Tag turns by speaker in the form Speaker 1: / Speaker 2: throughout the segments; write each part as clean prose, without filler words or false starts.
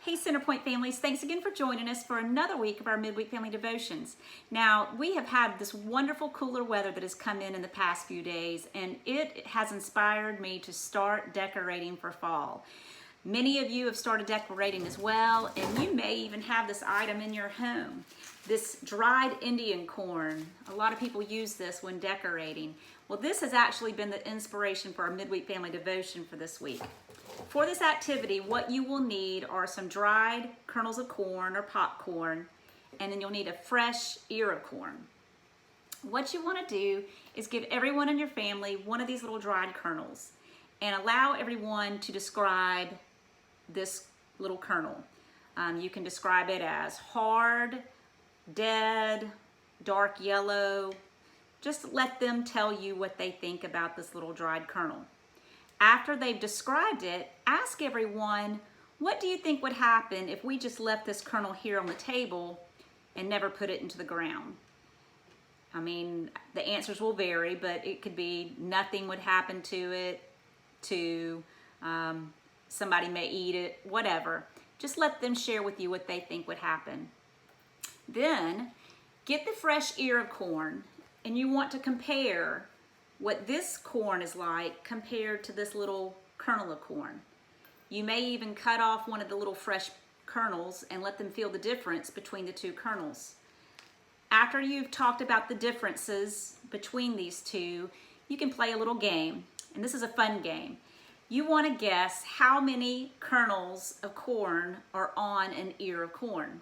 Speaker 1: Hey Centerpoint families, thanks again for joining us for another week of our Midweek Family Devotions. Now, we have had this wonderful cooler weather that has come in the past few days, and it has inspired me to start decorating for fall. Many of you have started decorating as well, and you may even have this item in your home. This dried Indian corn. A lot of people use this when decorating. Well, this has actually been the inspiration for our Midweek Family Devotion for this week. For this activity, what you will need are some dried kernels of corn or popcorn, and then you'll need a fresh ear of corn. What you want to do is give everyone in your family one of these little dried kernels and allow everyone to describe this little kernel. You can describe it as hard, dead, dark yellow. Just let them tell you what they think about this little dried kernel. After they've described it, ask everyone, what do you think would happen if we just left this kernel here on the table and never put it into the ground? I mean, the answers will vary, but it could be nothing would happen to it, to somebody may eat it, whatever. Just let them share with you what they think would happen. Then get the fresh ear of corn, and you want to compare what this corn is like compared to this little kernel of corn. You may even cut off one of the little fresh kernels and let them feel the difference between the two kernels. After you've talked about the differences between these two, you can play a little game, and this is a fun game. You want to guess how many kernels of corn are on an ear of corn.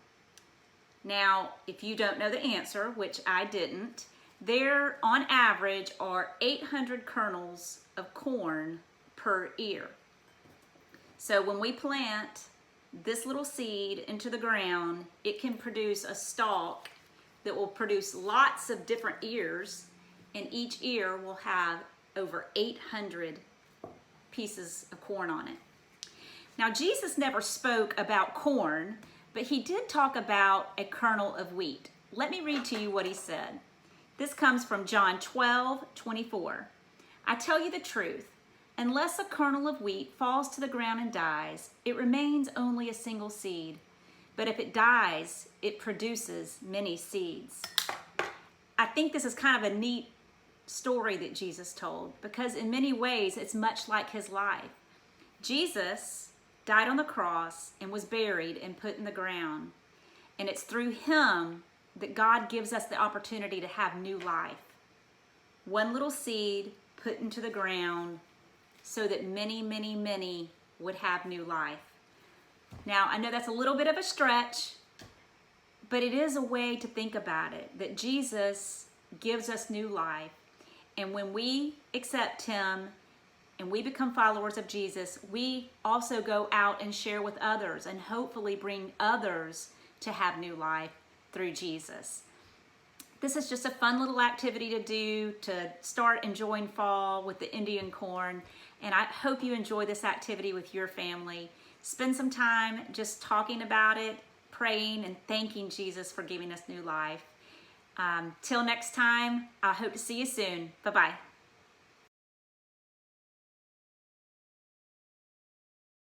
Speaker 1: Now, if you don't know the answer, which I didn't, there, on average, are 800 kernels of corn per ear. So when we plant this little seed into the ground, it can produce a stalk that will produce lots of different ears, and each ear will have over 800 pieces of corn on it. Now, Jesus never spoke about corn, but he did talk about a kernel of wheat. Let me read to you what he said. This comes from John 12:24. I tell you the truth, unless a kernel of wheat falls to the ground and dies, it remains only a single seed. But if it dies, it produces many seeds. I think this is kind of a neat story that Jesus told, because in many ways it's much like his life. Jesus died on the cross and was buried and put in the ground. And it's through him that God gives us the opportunity to have new life. One little seed put into the ground so that many, many, many would have new life. Now, I know that's a little bit of a stretch, but it is a way to think about it, that Jesus gives us new life. And when we accept him and we become followers of Jesus, we also go out and share with others and hopefully bring others to have new life through Jesus. This is just a fun little activity to do to start enjoying fall with the Indian corn, and I hope you enjoy this activity with your family. Spend some time just talking about it, praying, and thanking Jesus for giving us new life. Till next time, I hope to see you soon. Bye-bye.